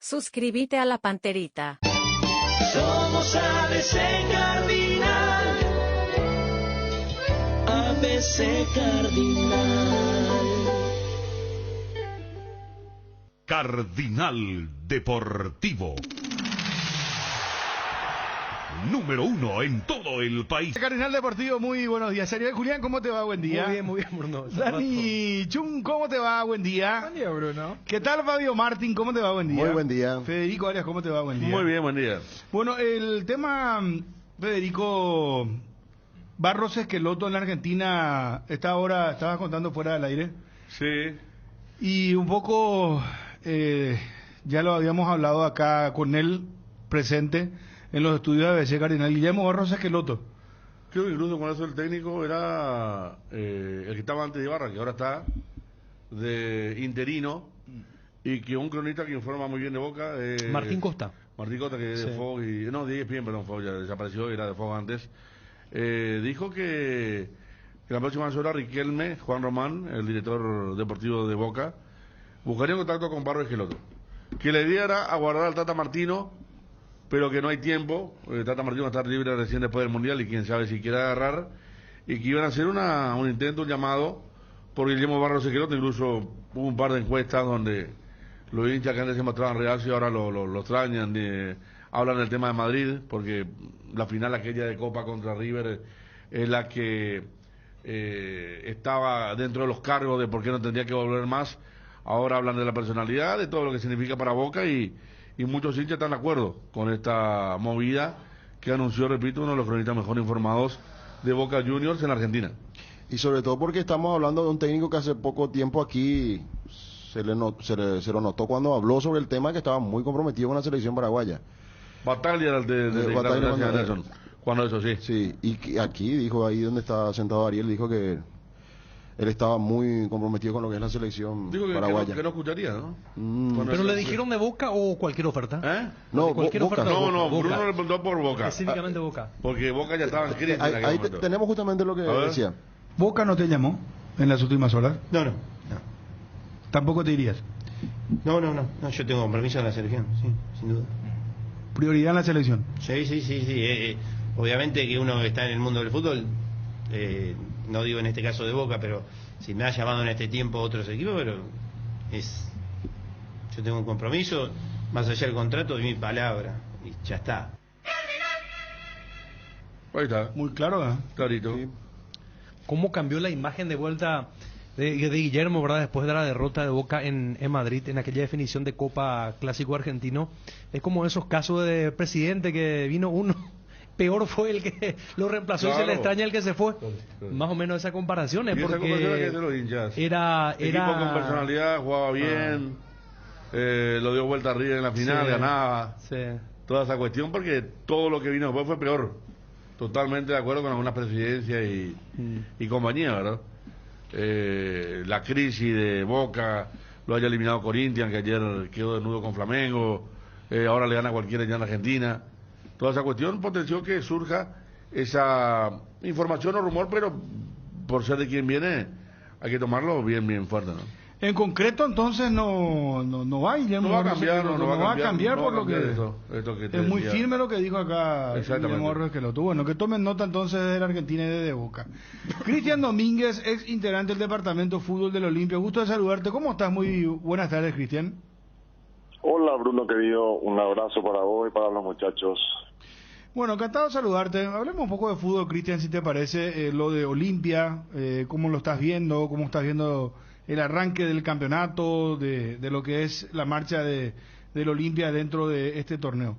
Suscríbete a la Panterita. Somos ABC Cardinal. ABC Cardinal. Cardinal Deportivo. Número 1 en todo el país. Cardinal Deportivo, muy buenos días. Ariel Julián, ¿cómo te va? Buen día. Muy bien, Bruno. Dani Chun, ¿cómo te va? Buen día. Buen día, Bruno. ¿Qué tal, Fabio Martín? ¿Cómo te va? Buen día. Muy buen día. Federico Arias, ¿cómo te va? Buen día. Muy bien, buen día. Bueno, el tema, Federico, Barros Esqueloto en la Argentina, estabas contando fuera del aire. Sí. Y un poco, ya lo habíamos hablado acá con él presente en los estudios de ABC Cardinal, Guillermo Barros Esqueloto. Creo que incluso con eso el técnico era el que estaba antes de Ibarra, que ahora está de interino, y que un cronista que informa muy bien de Boca. Martín Costa. Martín Costa, que es de Sí. Fox, de ESPN, perdón, Fox ya desapareció, era de Fox antes. Dijo que la próxima hora Riquelme, Juan Román, el director deportivo de Boca, buscaría un contacto con Barros Esqueloto. Que la idea era aguardar al Tata Martino, pero que no hay tiempo. Tata Martino va a estar libre recién después del Mundial y quién sabe si quiere agarrar, y que iban a hacer un intento, un llamado por Guillermo Barros Esqueloto. Incluso hubo un par de encuestas donde los hinchas que antes se mostraban reacios ahora lo extrañan, hablan del tema de Madrid, porque la final aquella de Copa contra River es la que estaba dentro de los cargos de por qué no tendría que volver más. Ahora hablan de la personalidad, de todo lo que significa para Boca, y muchos hinchas están de acuerdo con esta movida que anunció, repito, uno de los cronistas mejor informados de Boca Juniors en Argentina. Y sobre todo porque estamos hablando de un técnico que hace poco tiempo aquí se lo notó cuando habló sobre el tema, que estaba muy comprometido con la selección paraguaya. Batalla era el de Batalla Inglaterra, Nelson, cuando eso sí. Sí, y que aquí dijo, ahí donde está sentado Ariel, dijo que él estaba muy comprometido con lo que es la selección Dijo paraguaya. que no escucharía, ¿no? ¿Pero le dijeron de Boca o cualquier oferta? No, Cualquier Boca. oferta de No, Boca. Bruno le preguntó por Boca. Específicamente Boca. Porque Boca ya estaba en crisis en Ahí aquel momento. tenemos justamente lo que A ver. decía. ¿Boca no te llamó en las últimas horas? No. ¿Tampoco te irías? No, yo tengo compromiso en la selección, sí, sin duda. Prioridad en la selección. Sí. Obviamente que uno está en el mundo del fútbol, no digo en este caso de Boca, pero si me ha llamado en este tiempo otros equipos, pero yo tengo un compromiso, más allá del contrato, de mi palabra, y ya está. Ahí está, Muy claro, ¿eh? clarito. Sí. ¿Cómo cambió la imagen de vuelta de Guillermo, verdad, después de la derrota de Boca en Madrid, en aquella definición de Copa Clásico Argentino? Es como esos casos de presidente que vino uno, peor fue el que lo reemplazó, Claro. y se le extraña el que se fue. Claro. Más o menos esa comparación, Y esa porque comparación era que de los hinchas. era Equipo con personalidad, jugaba bien, lo dio vuelta arriba en la final, Sí. ganaba. Sí. Toda esa cuestión, porque todo lo que vino después fue peor. Totalmente de acuerdo con algunas presidencias y compañía, ¿verdad? La crisis de Boca, lo haya eliminado Corinthians, que ayer quedó desnudo con Flamengo, ahora le gana a cualquiera ya en Argentina. Toda esa cuestión potenció que surja esa información o rumor, pero por ser de quien viene, hay que tomarlo bien fuerte, ¿no? En concreto, entonces, no va Guillermo No va a Barros cambiar, Esqueloto, no va a cambiar, por lo que... esto que te Es muy decía. firme lo que dijo acá Exactamente. Guillermo Barros Esqueloto. Bueno, que tomen nota entonces de la Argentina y de Boca. Cristian Domínguez, ex integrante del Departamento Fútbol del Olimpia. Gusto de saludarte. ¿Cómo estás? Muy buenas tardes, Cristian. Hola Bruno querido, un abrazo para vos y para los muchachos. Bueno, encantado de saludarte. Hablemos un poco de fútbol, Cristian, si te parece. Lo de Olimpia, ¿cómo lo estás viendo? ¿Cómo estás viendo el arranque del campeonato, de lo que es la marcha del Olimpia dentro de este torneo?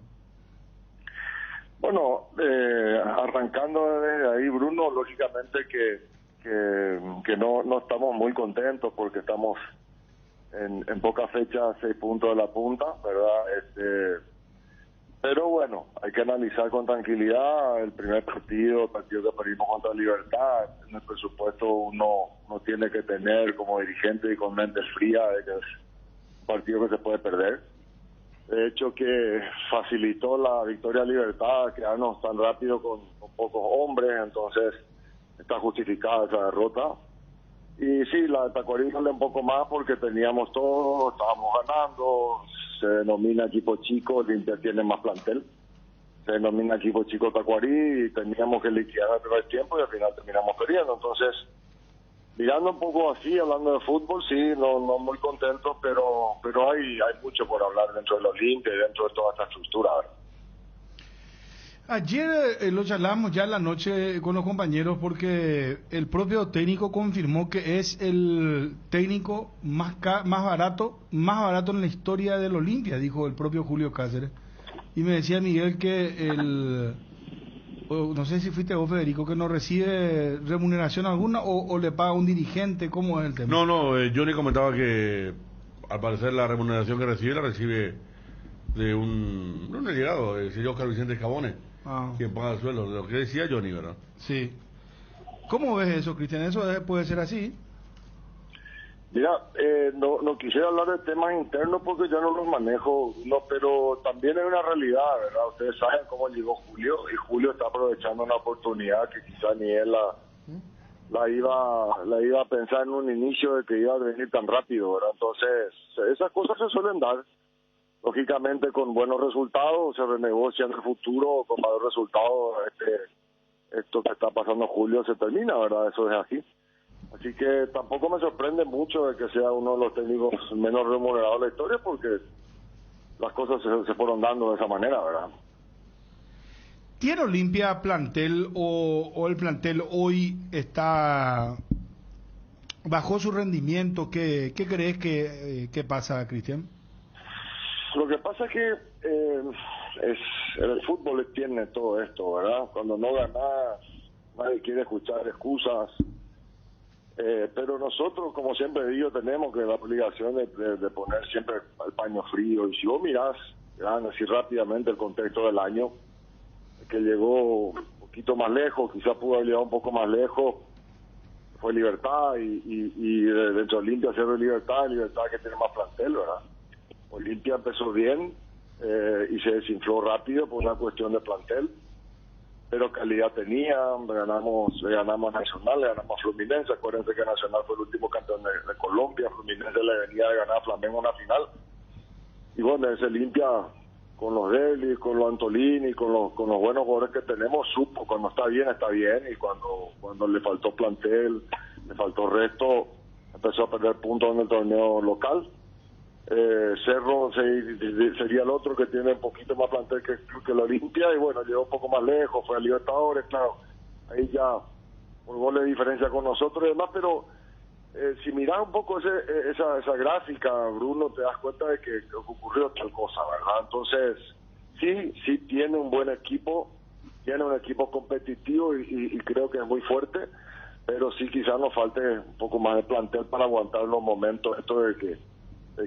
Bueno, arrancando desde ahí, Bruno, lógicamente que no estamos muy contentos porque estamos en pocas fechas 6 puntos de la punta, ¿verdad? Pero bueno, hay que analizar con tranquilidad el primer partido, el partido que perdimos contra Libertad. En el presupuesto uno no tiene que tener como dirigente y con mente fría de que es un partido que se puede perder. De hecho, que facilitó la victoria a Libertad, quedarnos tan rápido con pocos hombres, entonces está justificada esa derrota. Y sí, la de Tacuarí sale un poco más porque teníamos todo, estábamos ganando, se denomina equipo chico, Olimpia tiene más plantel. Se denomina equipo chico Tacuarí y teníamos que liquidar el primer tiempo y al final terminamos perdiendo. Entonces, mirando un poco así, hablando de fútbol, sí, no muy contento, pero hay mucho por hablar dentro del Olimpia y dentro de toda esta estructura. Ayer lo charlamos ya en la noche con los compañeros porque el propio técnico confirmó que es el técnico más barato en la historia del Olimpia, dijo el propio Julio Cáceres. Y me decía Miguel que no sé si fuiste vos, Federico, que no recibe remuneración alguna o le paga un dirigente. ¿Cómo es el tema? No, Johnny comentaba que al parecer la remuneración que la recibe de un allegado, el señor Oscar Vicente Escabone, quien paga el sueldo, lo que decía Johnny, ¿verdad? Sí. ¿Cómo ves eso, Cristian? ¿Eso puede ser así? Mira, no quisiera hablar de temas internos porque yo no los manejo, pero también hay una realidad, ¿verdad? Ustedes saben cómo llegó Julio, y Julio está aprovechando una oportunidad que quizá ni él la iba a pensar en un inicio de que iba a venir tan rápido, ¿verdad? Entonces, esas cosas se suelen dar. Lógicamente, con buenos resultados se renegocia en el futuro, con malos resultados esto que está pasando Julio se termina, ¿verdad? Eso es así. Así que tampoco me sorprende mucho de que sea uno de los técnicos menos remunerados de la historia porque las cosas se fueron dando de esa manera, ¿verdad? ¿Tiene Olimpia plantel o el plantel hoy está bajó su rendimiento? ¿Qué crees que pasa, Cristian? Lo que pasa es que el fútbol tiene todo esto, ¿verdad? Cuando no ganas, nadie quiere escuchar excusas. Pero nosotros, como siempre digo, tenemos que la obligación de poner siempre el paño frío. Y si vos mirás, así rápidamente el contexto del año, que llegó un poquito más lejos, quizás pudo haber llegado un poco más lejos, fue Libertad y dentro de Olimpia se ve Libertad que tiene más plantel, ¿verdad? Olimpia empezó bien y se desinfló rápido por una cuestión de plantel, pero calidad tenía. Le ganamos a Nacional, le ganamos a Fluminense. Acuérdense que Nacional fue el último campeón de Colombia, Fluminense le venía de ganar a Flamengo en una final. Y bueno, ese Olimpia, con los Delis, con los Antolini, con los buenos jugadores que tenemos, supo cuando está bien, y cuando le faltó plantel, le faltó resto, empezó a perder puntos en el torneo local. Cerro sería el otro que tiene un poquito más plantel que la Olimpia, y bueno, llegó un poco más lejos, fue a Libertadores, claro, ahí ya por goles de diferencia con nosotros y demás, pero si miras un poco esa gráfica, Bruno, te das cuenta de que ocurrió tal cosa, ¿verdad? Entonces, sí tiene un buen equipo, tiene un equipo competitivo y creo que es muy fuerte, pero sí quizás nos falte un poco más de plantel para aguantar los momentos estos de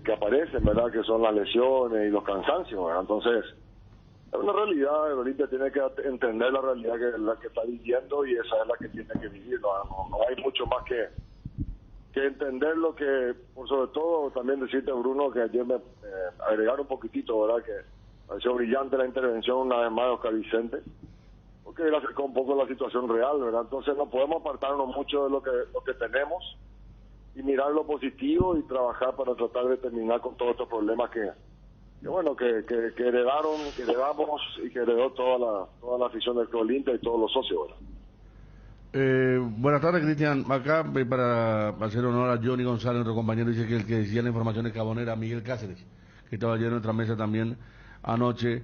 que aparecen, ¿verdad? Que son las lesiones y los cansancios, ¿verdad? Entonces, es una realidad. El Olimpia tiene que entender la realidad la que está viviendo y esa es la que tiene que vivir. No hay mucho más que entender lo que, por sobre todo, también decirte, Bruno, que ayer me agregaron un poquitito, ¿verdad? Que pareció brillante la intervención una vez más de Oscar Vicente, porque él acercó un poco la situación real, ¿verdad? Entonces no podemos apartarnos mucho de lo que tenemos y mirar lo positivo y trabajar para tratar de terminar con todos estos problemas que heredamos y que heredó toda la afición del Club Olimpia y todos los socios, ¿verdad? Buenas tardes, Cristian. Acá, para hacer honor a Johnny González, nuestro compañero, dice que el que decía la información de Cabón era Miguel Cáceres, que estaba ayer en nuestra mesa también anoche.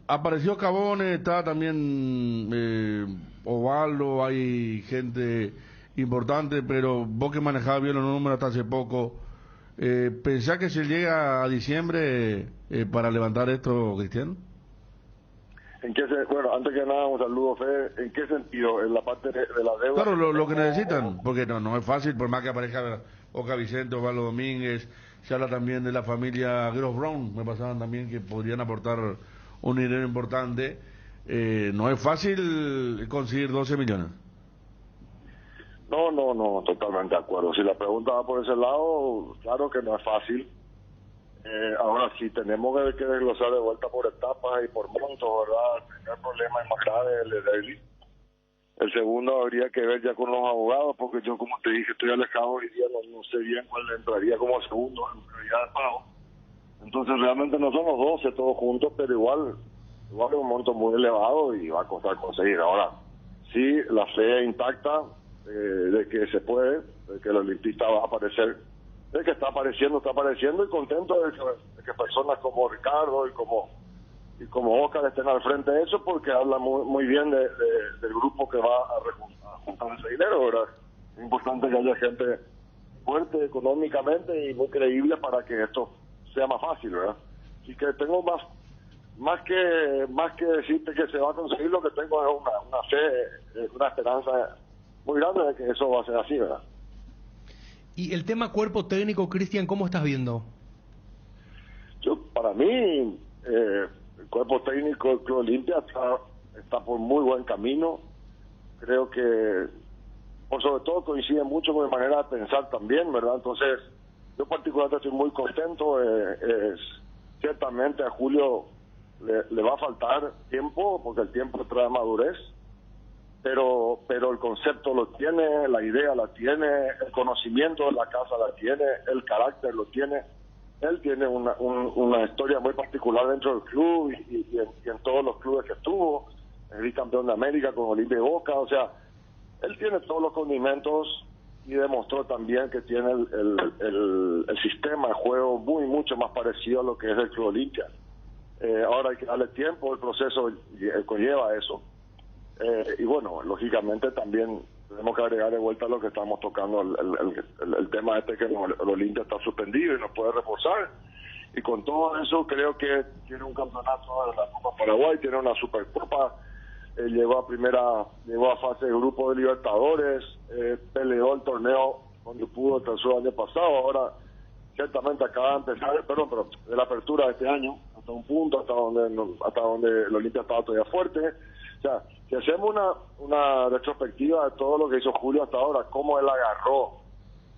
Apareció Cabón, está también Ovaldo, hay gente importante, pero vos que manejabas bien los números hasta hace poco, ¿pensás que se llega a diciembre para levantar esto, Cristian? Bueno, antes que nada, un saludo, Fede. ¿En qué sentido? ¿En la parte de la deuda? Claro, lo que necesitan, porque no es fácil, por más que aparezca Oscar Vicente, Osvaldo Domínguez, se habla también de la familia Gross Brown, me pasaban también que podrían aportar un dinero importante. No es fácil conseguir 12 millones. No, totalmente de acuerdo. Si la pregunta va por ese lado, claro que no es fácil. Ahora sí, tenemos que desglosar de vuelta por etapas y por montos, ¿verdad? El primer problema es más grave, el de Daily. El segundo habría que ver ya con los abogados, porque yo, como te dije, estoy alejado hoy día, no sé bien cuál entraría como segundo en prioridad de pago. Entonces realmente no son los 12 todos juntos, pero igual es un monto muy elevado y va a costar conseguir. Ahora, sí, la fe intacta de que se puede, de que el olimpista va a aparecer, de que está apareciendo y contento de que personas como Ricardo y como Oscar estén al frente de eso, porque habla muy bien del grupo que va a juntar ese dinero, ¿verdad? Es importante que haya gente fuerte económicamente y muy creíble para que esto sea más fácil, ¿verdad? Así que tengo más que decirte que se va a conseguir, lo que tengo es una fe, una esperanza muy grande de que eso va a ser así, ¿verdad? Y el tema cuerpo técnico, Cristian, ¿cómo estás viendo? Para mí, el cuerpo técnico del Club Olimpia está por muy buen camino. Creo que, por sobre todo, coincide mucho con mi manera de pensar también, ¿verdad? Entonces, yo particularmente estoy muy contento. Ciertamente a Julio le va a faltar tiempo, porque el tiempo trae madurez, pero el concepto lo tiene, la idea la tiene, el conocimiento de la casa la tiene, el carácter lo tiene. Él tiene una historia muy particular dentro del club y en todos los clubes que estuvo. Es bicampeón de América con Olimpia y Boca. O sea, él tiene todos los condimentos y demostró también que tiene el sistema de juego mucho más parecido a lo que es el Club Olimpia. Ahora hay que darle tiempo, el proceso conlleva eso. Y bueno, lógicamente también tenemos que agregar de vuelta lo que estamos tocando, el tema que el Olimpia está suspendido y no puede reforzar. Y con todo eso creo que tiene un campeonato de la Copa Paraguay, tiene una Supercopa, llegó a fase de grupo de Libertadores, peleó el torneo cuando pudo el tercer año pasado. Ahora ciertamente acaba de empezar, pero de la apertura de este año hasta un punto, hasta donde el Olimpia estaba todavía fuerte. O sea, si hacemos una retrospectiva de todo lo que hizo Julio hasta ahora, cómo él agarró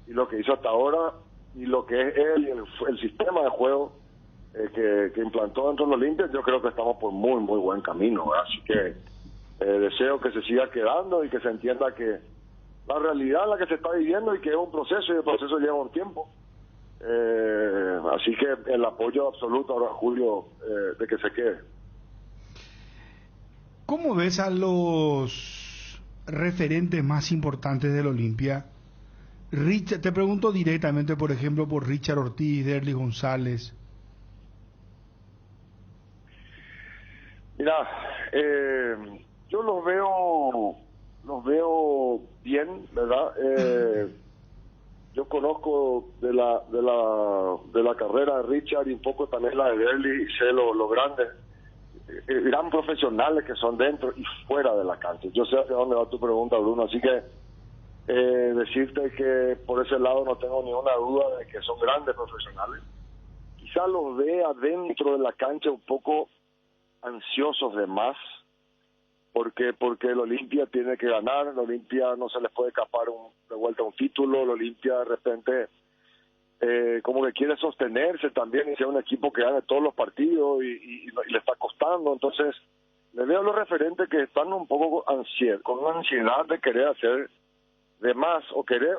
y lo que hizo hasta ahora y lo que es él y el sistema de juego que implantó dentro del Olimpia, yo creo que estamos por muy buen camino, ¿verdad? Así que deseo que se siga quedando y que se entienda que la realidad en la que se está viviendo y que es un proceso y el proceso lleva un tiempo. Así que el apoyo absoluto ahora a Julio de que se quede. ¿Cómo ves a los referentes más importantes del Olimpia? Te pregunto directamente, por ejemplo, por Richard Ortiz, Derlis González. Mira, yo los veo bien, ¿verdad? Yo conozco de la carrera de Richard y un poco también la de Derlis, y sé lo grandes, gran profesionales que son dentro y fuera de la cancha. Yo sé hacia dónde va tu pregunta, Bruno, así que decirte que por ese lado no tengo ninguna duda de que son grandes profesionales. Quizá los vea dentro de la cancha un poco ansiosos de más, porque el Olimpia tiene que ganar, el Olimpia no se les puede escapar de vuelta un título, el Olimpia de repente como que quiere sostenerse también y sea un equipo que gane todos los partidos y le está costando. Entonces le veo a los referentes que están un poco con una ansiedad de querer hacer de más o querer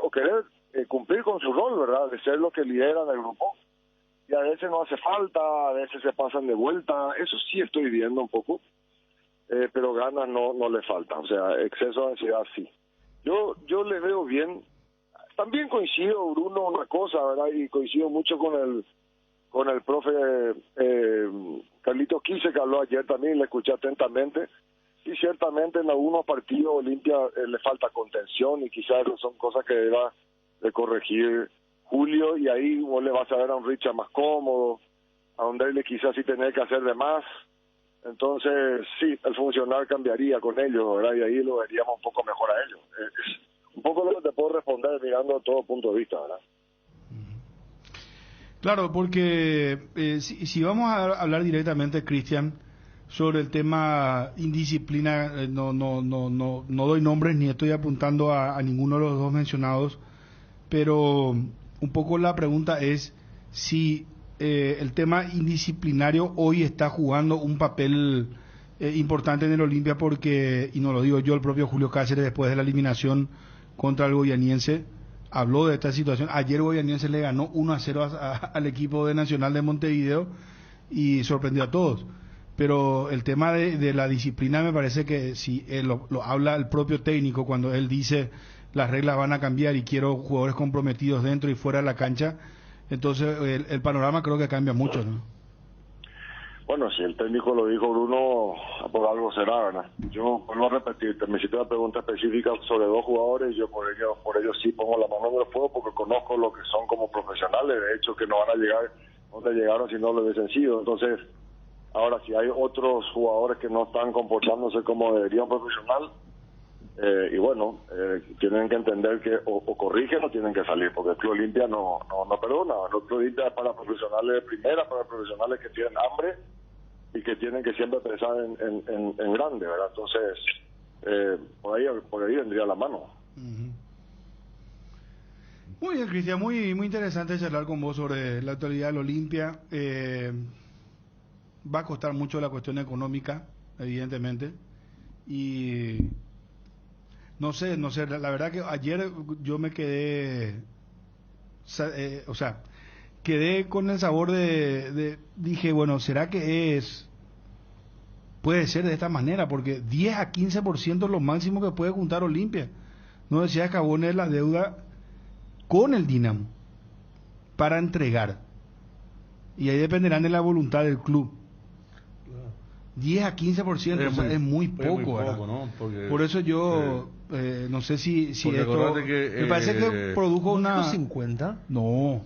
cumplir con su rol, ¿verdad? De ser lo que lideran el grupo, y a veces no hace falta, a veces se pasan de vuelta. Eso sí estoy viendo un poco, pero ganas no le falta, o sea, exceso de ansiedad sí. Yo le veo bien. También coincido, Bruno, una cosa, ¿verdad? Y coincido mucho con el profe Carlitos Quise, que habló ayer también, le escuché atentamente. Y ciertamente en algunos partidos Olimpia le falta contención y quizás son cosas que deba de corregir Julio, y ahí vos le vas a ver a un Richard más cómodo, a un Derlis quizás sí tener que hacer de más. Entonces, sí, el funcionar cambiaría con ellos, ¿verdad? Y ahí lo veríamos un poco mejor a ellos. Un poco lo que te puedo responder mirando de todo punto de vista, ¿verdad? Claro, porque si vamos a hablar directamente, Cristian, sobre el tema indisciplina, no doy nombres ni estoy apuntando a ninguno de los dos mencionados, pero un poco la pregunta es si el tema indisciplinario hoy está jugando un papel importante en el Olimpia, porque, y no lo digo yo, el propio Julio Cáceres, después de la eliminación contra el Goianiense, habló de esta situación. Ayer Goianiense le ganó 1-0 al equipo de Nacional de Montevideo y sorprendió a todos. Pero el tema de la disciplina me parece que si lo habla el propio técnico cuando él dice las reglas van a cambiar y quiero jugadores comprometidos dentro y fuera de la cancha, entonces el panorama creo que cambia mucho, ¿no? Bueno, si el técnico lo dijo, Bruno, por algo será, ¿verdad? Yo vuelvo a repetirte, me hiciste una pregunta específica sobre 2 jugadores, yo por ellos sí pongo la mano en el fuego porque conozco lo que son como profesionales, de hecho que no van a llegar donde llegaron si no lo hubiesen sido. Entonces, ahora si hay otros jugadores que no están comportándose como debería un profesional, y bueno, tienen que entender que o corrigen o tienen que salir, porque el Club Olimpia no perdona. El Club Olimpia es para profesionales de primera, para profesionales que tienen hambre y que tienen que siempre pensar en grande, ¿verdad? Entonces, por ahí vendría la mano. Muy bien, Cristian, muy interesante charlar con vos sobre la actualidad del Olimpia. Va a costar mucho la cuestión económica, evidentemente, y no sé, la verdad que ayer yo me quedé, quedé con el sabor dije, bueno, ¿será que puede ser de esta manera? Porque 10 a 15% es lo máximo que puede juntar Olimpia. No decía Escabón es la deuda con el Dinamo para entregar. Y ahí dependerán de la voluntad del club. 10 a 15% es muy poco, ¿no? Porque, por eso yo no sé si esto me parece que produjo una 50. No.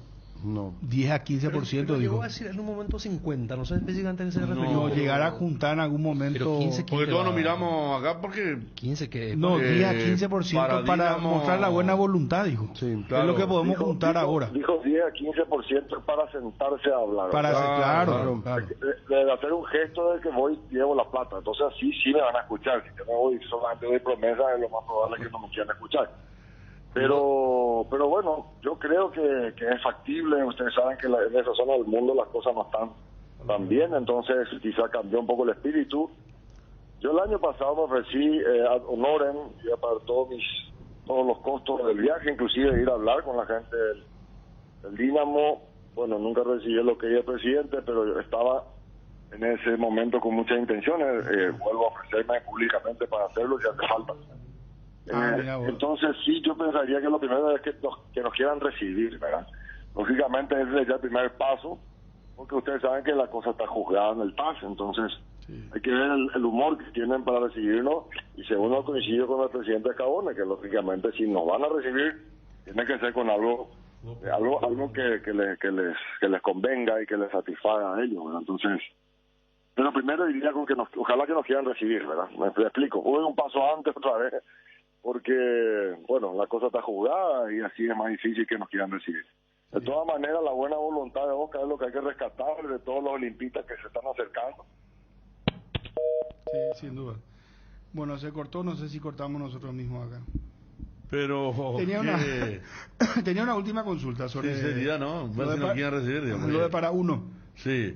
10 a 15%, pero dijo. Yo a decir en un momento 50, no sé específicamente en ese referente. No, llegar a juntar en algún momento. Pero 15, porque todos nos miramos acá porque 15 que no, 10 a 15% para Dinamo, mostrar la buena voluntad, dijo. Sí, claro. Es lo que podemos juntar ahora. Dijo 10 a 15% para sentarse a hablar. Claro. De hacer un gesto de que voy y llevo la plata. Entonces así sí me van a escuchar. Si yo me voy solamente doy promesa, es lo más probable que no me quieran escuchar. Pero bueno, yo creo que es factible. Ustedes saben que en esa zona del mundo las cosas no están tan bien, entonces quizá cambió un poco el espíritu. Yo el año pasado me ofrecí ad honorem, ya para todos los costos del viaje, inclusive ir a hablar con la gente del Dinamo. Bueno, nunca recibí lo que el presidente, pero estaba en ese momento con muchas intenciones. Vuelvo a ofrecerme públicamente para hacerlo si hace falta. Entonces sí, yo pensaría que lo primero es que nos quieran recibir, ¿verdad? Lógicamente ese es ya el primer paso, porque ustedes saben que la cosa está juzgada en el TAS, entonces hay que ver el humor que tienen para recibirnos, y segundo coincido con el presidente Escabone, que lógicamente si nos van a recibir tiene que ser con algo que les convenga y que les satisfaga a ellos, ¿verdad? Entonces, pero primero diría con que ojalá que nos quieran recibir, ¿verdad? Me explico, voy un paso antes otra vez, porque, bueno, la cosa está jugada y así es más difícil que nos quieran recibir. De todas maneras, la buena voluntad de Oscar es lo que hay que rescatar de todos los olimpistas que se están acercando. Sí, sin duda. Bueno, se cortó, no sé si cortamos nosotros mismos acá. pero tenía una última consulta sobre... sinceridad, ¿no? Ver si nos quieren recibir, digamos. Lo de para uno. Sí.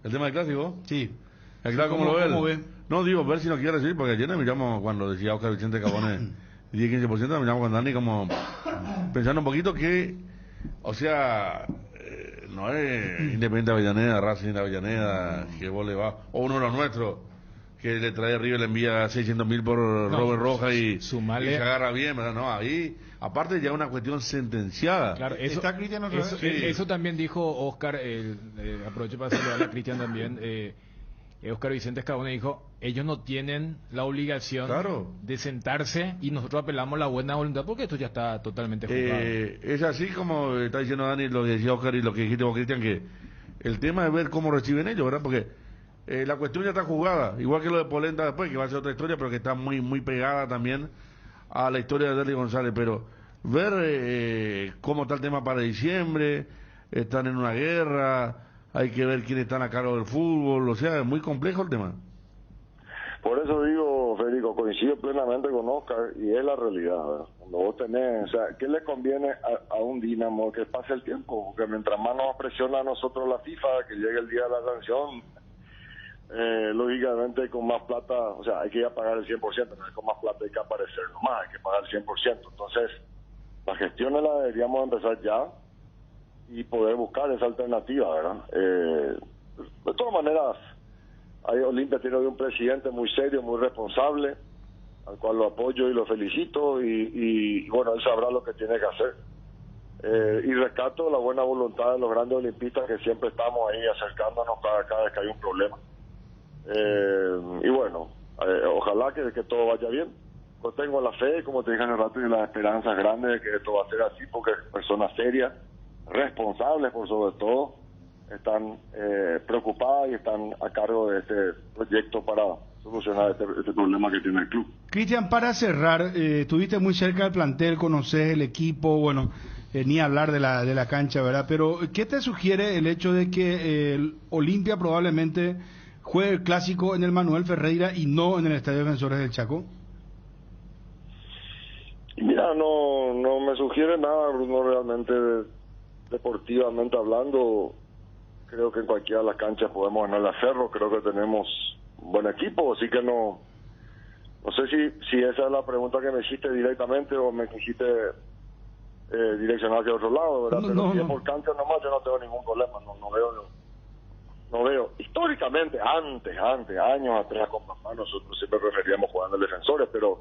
¿El tema del clásico? Sí. ¿El clásico cómo lo ve? No, digo, ver si nos quiere recibir, porque ayer nos miramos cuando decía Oscar Vicente Cabone 10-15%, nos miramos con Dani como pensando un poquito que, o sea, no es Independiente de Avellaneda, Racing de Avellaneda, que vos le vas, o uno de los nuestros, que le trae arriba y le envía 600.000 por Robert Rojas y se agarra bien, ¿verdad? No, ahí, aparte ya una cuestión sentenciada. Claro, eso también dijo Oscar, aprovecho para saludar a Cristian también, Oscar Vicente Escabone dijo, ellos no tienen la obligación de sentarse y nosotros apelamos la buena voluntad porque esto ya está totalmente juzgado. Es así como está diciendo Dani, lo que decía Oscar y lo que dijiste vos, Cristian, que el tema es ver cómo reciben ellos, ¿verdad? Porque la cuestión ya está jugada, igual que lo de Polenta después, que va a ser otra historia, pero que está muy muy pegada también a la historia de Derly González, pero ver cómo está el tema para diciembre, están en una guerra, hay que ver quiénes están a cargo del fútbol, o sea, es muy complejo el tema. Por eso digo, Federico, coincido plenamente con Oscar y es la realidad, ¿verdad? Cuando vos tenés, o sea, ¿qué le conviene a un Dinamo? Que pase el tiempo, porque mientras más nos presiona a nosotros la FIFA, que llegue el día de la sanción, lógicamente con más plata, o sea, hay que ir a pagar el 100%, no es con más plata hay que aparecer nomás, hay que pagar el 100%. Entonces, las gestiones las deberíamos empezar ya y poder buscar esa alternativa, ¿verdad? De todas maneras, Olimpia tiene hoy un presidente muy serio, muy responsable, al cual lo apoyo y lo felicito, y bueno, él sabrá lo que tiene que hacer. Y rescato la buena voluntad de los grandes olimpistas que siempre estamos ahí acercándonos cada vez que hay un problema. Y bueno, ojalá que todo vaya bien. Yo tengo la fe, como te dije hace rato, y las esperanzas grandes de que esto va a ser así, porque personas serias, responsables por sobre todo, están preocupadas y están a cargo de este proyecto para solucionar este problema que tiene el club. Cristian, para cerrar, estuviste muy cerca del plantel, conoces el equipo, bueno, ni hablar de la cancha, ¿verdad? Pero, ¿qué te sugiere el hecho de que el Olimpia probablemente juegue el clásico en el Manuel Ferreira y no en el Estadio Defensores del Chaco? Mira, no me sugiere nada, Bruno, realmente, deportivamente hablando. Creo que en cualquiera de las canchas podemos ganarle a Cerro, creo que tenemos un buen equipo, así que no sé si esa es la pregunta que me hiciste directamente o me quisiste direccionar hacia otro lado, ¿verdad? Pero si es por cancha nomás, yo no tengo ningún problema, no veo. Históricamente, antes, años atrás con papá, nosotros siempre preferíamos jugar en el Defensores, pero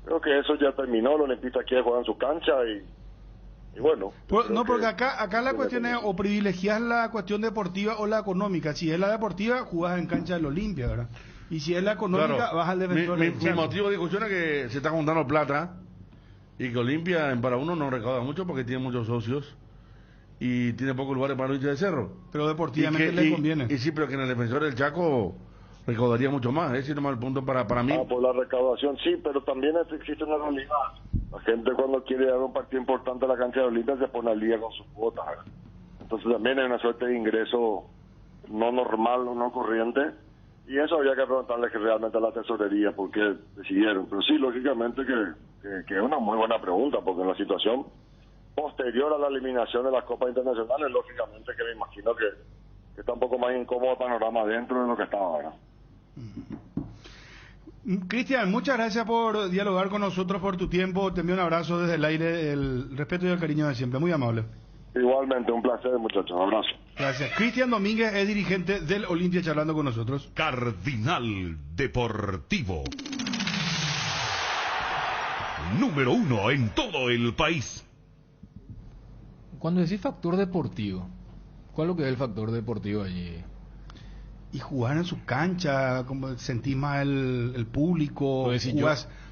creo que eso ya terminó, los olimpistas quieren jugar en su cancha y bueno. No, porque acá la cuestión es o privilegiar la cuestión deportiva o la económica. Si es la deportiva, jugás en cancha del Olimpia, ¿verdad? Y si es la económica, claro, vas al Defensores. Mi motivo de discusión es que se está juntando plata y que Olimpia en para uno no recauda mucho porque tiene muchos socios y tiene pocos lugares para los hinchas de Cerro. Pero deportivamente le conviene. Y sí, pero que en el Defensor del Chaco recaudaría mucho más, ese es nomás el punto para mí. Por la recaudación sí, pero también existe una realidad. La gente cuando quiere dar un partido importante a la cancha de Olimpia se pone al día con sus cuotas, ¿verdad? Entonces también hay una suerte de ingreso no normal, no corriente, y eso habría que preguntarle que realmente a la tesorería por qué decidieron. Pero sí, lógicamente que es una muy buena pregunta, porque en la situación posterior a la eliminación de las copas internacionales, lógicamente que me imagino que está un poco más incómodo el panorama dentro de lo que estaba ahora. Cristian, muchas gracias por dialogar con nosotros, por tu tiempo. Te envío un abrazo desde el aire, el respeto y el cariño de siempre. Muy amable. Igualmente, un placer, muchachos. Un abrazo. Gracias. Cristian Domínguez es dirigente del Olimpia charlando con nosotros. Cardinal Deportivo. Número 1 en todo el país. Cuando decís factor deportivo, ¿cuál es lo que es el factor deportivo allí? Y jugar en su cancha, como sentís más el público,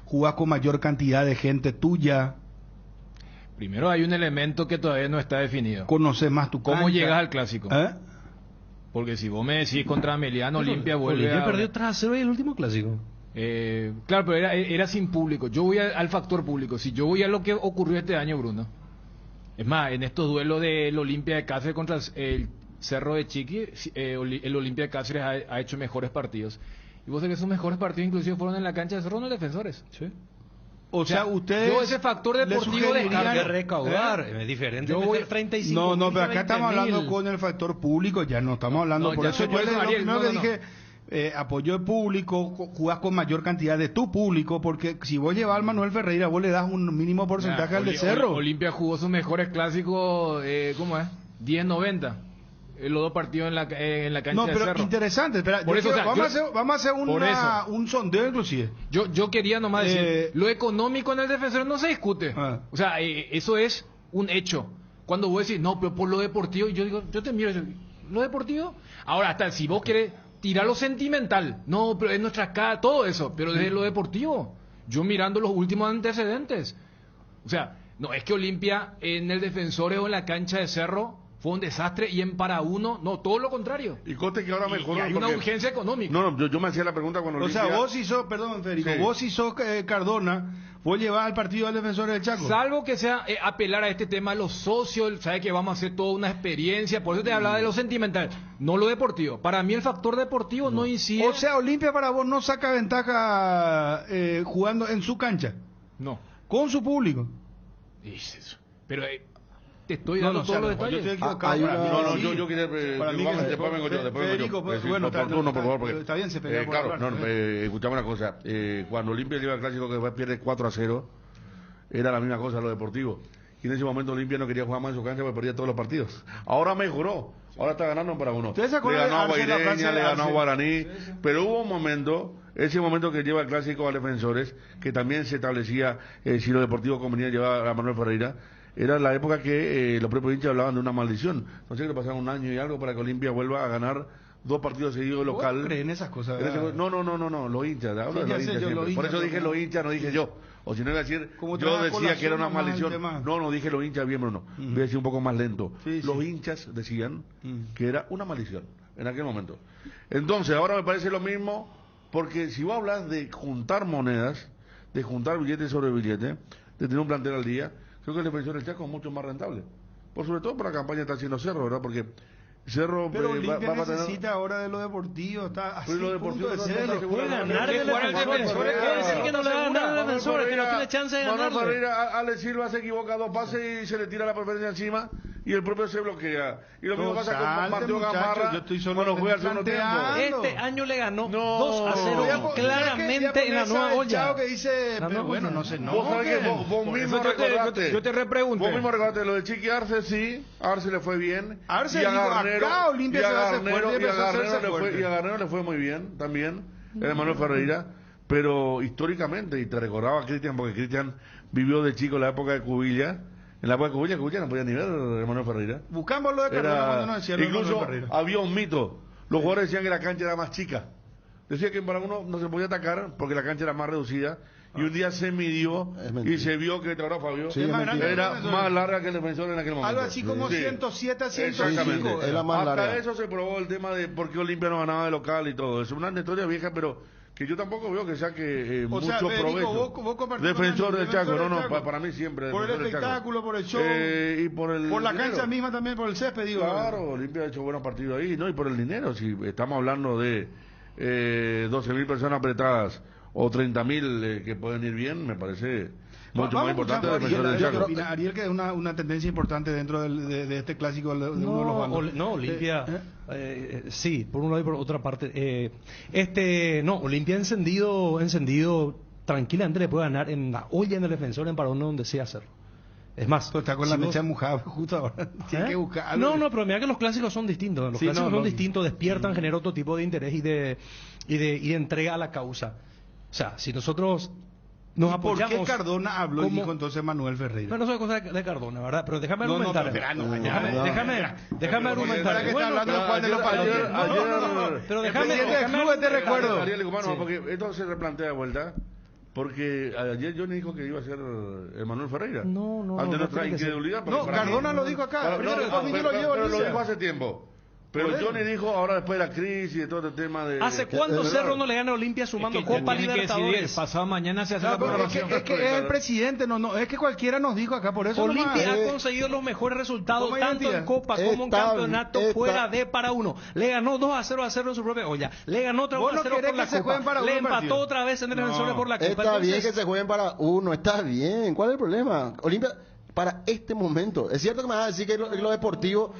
jugás con mayor cantidad de gente tuya. Primero hay un elemento que todavía no está definido. Conoces más tu cancha. ¿Cómo llegas al clásico? Porque si vos me decís contra Meliano, Olimpia vuelve Olimpia perdió 3-0 en el último clásico. Claro, pero era sin público. Yo voy al factor público. Si yo voy a lo que ocurrió este año, Bruno. Es más, en estos duelos del Olimpia de Cáceres contra el Cerro de Chiqui, el Olimpia de Cáceres ha hecho mejores partidos. Y vos sabés que sus mejores partidos inclusive fueron en la cancha de Cerro, no Defensores. Sí. O sea, ustedes... Yo ese factor deportivo hay que recaudar, es diferente. Yo voy 35. No, pero acá estamos hablando con el factor público, ya no estamos hablando... por eso yo lo primero que dije... apoyo el público, jugás con mayor cantidad de tu público, porque si vos llevas al Manuel Ferreira, vos le das un mínimo porcentaje al de Cerro. Olimpia jugó sus mejores clásicos, ¿cómo es? 10-90. Los dos partidos en la cancha de Cerro. No, pero interesante. Espera, vamos a hacer un sondeo inclusive. Yo quería nomás decir, lo económico en el Defensor no se discute. O sea, eso es un hecho. Cuando vos decís, no, pero por lo deportivo, yo digo, yo te miro, ¿lo deportivo? Ahora, hasta si vos querés tirar lo sentimental, no, pero es nuestra cara, todo eso, pero desde lo deportivo, yo mirando los últimos antecedentes, o sea, no es que Olimpia en el Defensores o en la cancha de Cerro fue un desastre y en para uno, no, todo lo contrario. Y coste que ahora mejoró. Hay una urgencia económica. No, yo me hacía la pregunta cuando Olimpia... O sea, vos si sos, perdón, Federico, sí. Vos si sos Cardona, vos llevás al partido del Defensor del Chaco. Salvo que sea apelar a este tema a los socios, sabes que vamos a hacer toda una experiencia, por eso te hablaba de lo sentimental, no lo deportivo. Para mí el factor deportivo no incide. O sea, Olimpia para vos no saca ventaja jugando en su cancha. No. Con su público. Pero te estoy dando todos los detalles. Yo quería... Después vengo yo. Bueno, por favor, porque... Está bien, se pelea por claro, escuchame una cosa. Cuando Olimpia lleva el clásico que pierde 4-0, era la misma cosa lo deportivo. Y en ese momento Olimpia no quería jugar más en su cancha porque perdía todos los partidos. Ahora mejoró, ahora está ganando para uno. ¿Ustedes se Le acuerdan ganó a de Arce, la frase Guaireña, de le ganó a Arce? Guaraní, pero hubo un momento, ese momento que lleva el clásico a Defensores, que también se establecía si lo deportivo convenía llevar a Manuel Ferreira. Era la época que los propios hinchas hablaban de una maldición. No sé, que le pasaron un año y algo para que Olimpia vuelva a ganar 2 partidos seguidos local. ¿Creen esas cosas? No, los hinchas. Hablo de los hinchas siempre. Por eso dije los hinchas, no dije yo. O si no iba a decir, yo decía que era una maldición. No dije los hinchas bien, Bruno. Voy a decir un poco más lento. Los hinchas decían que era una maldición en aquel momento. Entonces, ahora me parece lo mismo, porque si vos hablas de juntar monedas, de juntar billetes sobre billetes, de tener un plantel al día, creo que el Defensor del Chaco es mucho más rentable. Por sobre todo por la campaña que está haciendo Cerro, ¿verdad? Porque Cerro pero Olimpia va a tener... necesita ahora de lo deportivo, está así, lo deportivo punto de no ser. está Puede ganar del Defensor. Puede decir que no le va a ganar al Defensor, que no tiene chance de Manuel ganarle. Ferreira, Ale Silva se equivoca 2 pases y se le tira la preferencia encima y el propio se bloquea. Y lo mismo pasa con Mateo Gamarra cuando juega al segundo tiempo. Este año le ganó No. 2-0 claramente en la nueva olla. Que dice, pero bueno, no sé, no. Vos sabés que vos mismo recordaste. Yo te repregunto. Vos mismo recordaste lo de Chiqui Arce, sí. Arce le fue bien. Arce y a dijo, Garnero, acá Olimpia se hace fuerte y empezó a hacerse fuerte. y a Garnero le fue muy bien también, el Manuel Ferreira, pero históricamente, y te recordaba a Cristian, porque Cristian vivió de chico la época de Cubilla. En la época de Cubilla no podía ni ver a Manuel Ferreira. Buscamos lo de Cardona cuando nos decía lo de incluso Manuel Ferreira. había un mito. Los jugadores decían que la cancha era más chica. Decía que para uno no se podía atacar porque la cancha era más reducida. Y un día se midió y se vio que Fabio era más larga que el Defensor en aquel momento. Algo así como 107 a 105. Exactamente. Era más hasta larga. eso se probó el tema de por qué Olimpia no ganaba de local y todo. Es una historia vieja, pero que yo tampoco veo que saque mucho provecho. Vos Defensor del Chaco, para mí siempre. Por el espectáculo, por el show. Y por el por la dinero. cancha misma también, por el césped, digo. Claro, Olimpia ha hecho buenos partidos ahí, ¿no? Y por el dinero, si estamos hablando de 12.000 personas apretadas o 30.000 que pueden ir bien, me parece mucho más importante el Defensor del Chaco. Ariel, que es una tendencia importante dentro de este clásico de uno de los bandos. No, Olimpia, sí, por un lado y por otra parte. Olimpia encendido tranquilamente le puede ganar en la olla en el Defensor, en Parón, donde sea hacerlo. Es más, está con la mecha mojada justo ahora. Tiene que buscar algo. No, pero mira que los clásicos son distintos. Los clásicos son distintos, despiertan, generan otro tipo de interés y de entrega a la causa. O sea, si nosotros nos apoyamos... ¿Por qué Cardona habló y dijo entonces Manuel Ferreira? Bueno, eso es cosa de Cardona, ¿verdad? Pero déjame argumentar. Déjame argumentar. Pero déjame te recuerdo. Ariel, porque esto se replantea de vuelta. Porque ayer Johnny dijo que iba a ser Manuel Ferreira. No. Ante nuestra incredulidad. No, Cardona lo dijo acá. Pero lo dijo hace tiempo. Pero Johnny dijo ahora después de la crisis y de todo este tema de... ¿Hace cuánto Cerro no le gana a Olimpia sumando Copa Libertadores? Pasado mañana se hace la programación. Es que es el presidente, es que cualquiera nos dijo acá, por eso Olimpia ha conseguido los mejores resultados tanto en Copa como en campeonato fuera de para uno. Le ganó 2-0 en su propia olla. Le ganó 3-0 por la Copa. Le empató otra vez en el Defensor por la Copa. Está bien que se jueguen para uno, está bien. ¿Cuál es el problema? Olimpia, para este momento, es cierto que me vas a decir que lo deportivo...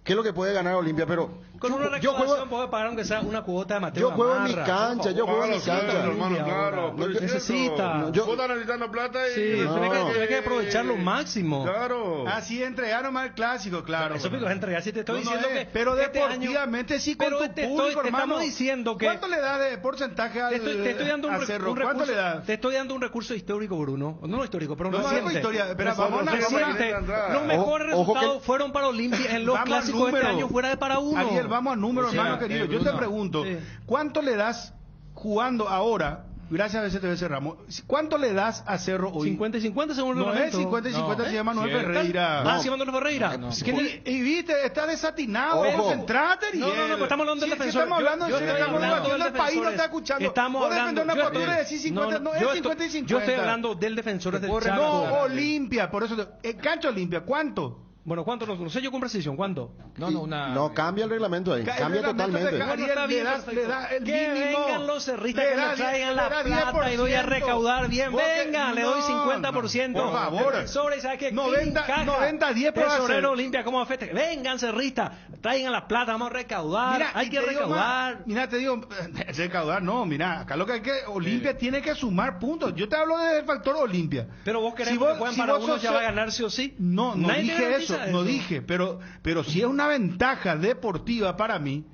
¿Qué es lo que puede ganar Olimpia? Pero con una recaudación puede pagar aunque sea una cuota de Mateo Yo juego en mi Gamarra, cancha, yo juego en mi cancha. Hermano, claro. Necesita. Vos estás necesitando plata y... Sí, tiene que aprovechar lo máximo. Claro. Así entregaron más el clásico, claro. Eso es entregar. Si te estoy diciendo que... Pero deportivamente sí con tu público, hermano. Estamos diciendo que... ¿Cuánto le da de porcentaje al Cerro? ¿Cuánto le da? Te estoy dando un recurso histórico, Bruno. No histórico, pero reciente. Los mejores resultados fueron para Olimpia en los clásicos este año fuera de para uno. Ariel, vamos a números, hermano querido. Yo te pregunto, ¿cuánto le das jugando ahora? Gracias a BCTV Ramos. ¿Cuánto le das a Cerro hoy? 50 y 50 según el No es 50 y 50, se llama Manuel Ferreira. ¿Se llama Manuel Ferreira? Y viste, está desatinado, concentrate. No, pero estamos hablando del Defensor. Estamos hablando del país, no está escuchando. Estamos hablando de una postura de decir 50, no es 50 y 50. Yo estoy hablando del Defensor del Chaco. No, Olimpia, por eso, cancha Olimpia, ¿cuánto? Bueno, ¿cuánto? No sé yo con precisión, ¿cuánto? No, cambia el reglamento ahí, cambia totalmente. Le da el que mínimo. vengan los cerristas, que nos traigan la plata y voy a recaudar bien. Venga, le doy 50%. Por favor. Sobre, ¿sabes qué? 90-10 para Tesorero Olimpia, ¿cómo afecta? Vengan cerristas, traigan la plata, vamos a recaudar. Hay que recaudar. Mira, te digo, recaudar no, mira, acá lo que hay que, Olimpia tiene que sumar puntos. Yo te hablo del factor Olimpia. Pero vos querés que jueguen para uno, ya va a ganar sí o sí. No dije eso, no dije, pero si es una ventaja deportiva para mí,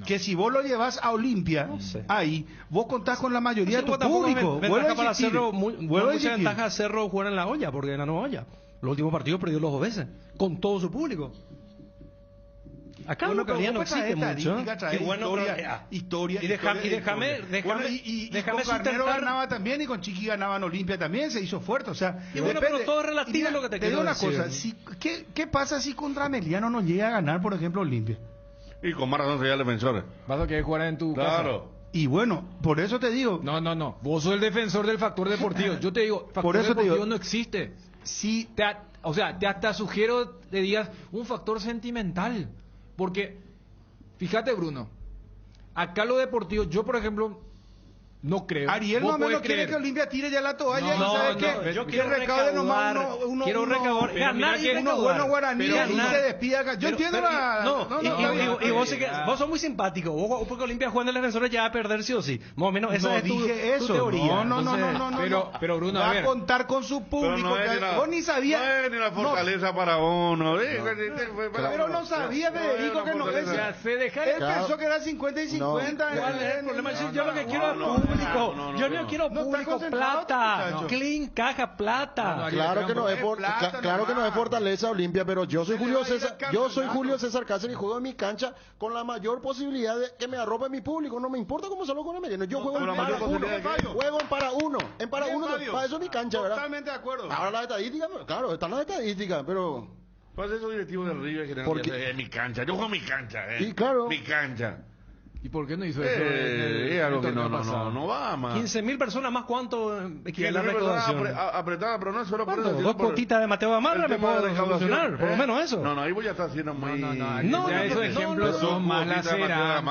que si vos lo llevas a Olimpia, ahí, vos contás con la mayoría de tu público. Mucha ventaja Cerro jugar en la olla, porque en la nueva olla. Los últimos partidos perdió los 2 veces, con todo su público. Acá Bueno, en localidad no existe mucho. Qué bueno, historia. Y déjame con Carnero ganaba también, y con Chiqui ganaba en Olimpia también, se hizo fuerte, o sea. Y bueno, pero todo es relativo lo que te quiero decir. Te digo una cosa, ¿qué pasa si contra Meliano no llega a ganar, por ejemplo, Olimpia? Y con más razón sería el defensor. Vas a querer jugar en tu casa. Claro. Y bueno, por eso te digo. No. Vos sos el defensor del factor deportivo. Yo te digo, factor por eso deportivo te digo, no existe. Sí. Te hasta sugiero, te digas, un factor sentimental. Porque, fíjate, Bruno, acá lo deportivo, yo por ejemplo, no creo. Ariel más o menos quiere que Olimpia tire ya la toalla. ¿Sabes qué? Yo quiero recaudar, ganar y unos buenos guaraníes y se despida acá. Yo entiendo y vos sos muy simpático. Vos, porque Olimpia jugando el defensor ya va a perder sí o sí. Más o menos esa es tu teoría. No. Pero Bruno, va a contar con su público. Vos ni sabías. No es ni la fortaleza para uno. Pero no sabía, Federico, que no es. Él pensó que era 50 y 50. ¿Cuál es el problema? Yo lo que quiero es público. Yo no quiero público, plata. Clean, caja, plata. Claro que no es fortaleza Olimpia, pero yo soy Julio César Cáceres y juego en mi cancha con la mayor posibilidad de que me arrope mi público. No me importa cómo salgo con el mediano. Yo juego en para uno. Juego en para uno. En para uno, para eso es mi cancha, ¿verdad? Totalmente de acuerdo. Ahora la estadística, claro, están las estadísticas, pero... Pues esos directivos de River que en mi cancha. Yo juego en mi cancha. Sí, claro. Mi cancha. ¿Y por qué no hizo eso? Es algo que no va más. 15.000 personas más, ¿cuánto equivale a la recaudación? Apretada, pero no es solo por eso. 2 cuotitas de Mateo Gamarra me puedo funcionar, por lo menos eso. No, ahí voy a estar haciendo muy... No, esos ejemplos son más lacerantes.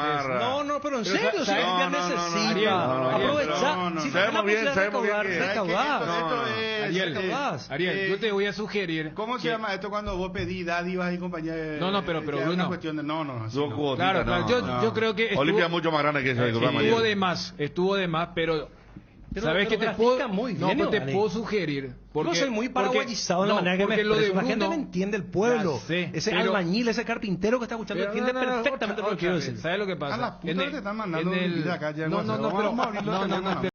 No, pero en serio, si Olimpia necesita. Aprovechar. Si tenés la posibilidad de recaudar, Ariel, yo te voy a sugerir. ¿Cómo se llama esto cuando vos pedís dádivas y compañía? No, pero Bruno. Claro, yo creo que Olimpia es mucho más grande que ese. Estuvo de más, pero ¿sabes qué te puedo? Te puedo sugerir. Porque, yo soy muy paraguayizado en la manera que me expreso. La gente me entiende, el pueblo. Ese albañil, ese carpintero que está escuchando entiende perfectamente lo que quiero decir. ¿Sabes lo que pasa? A las putas te están mandando acá ya. No,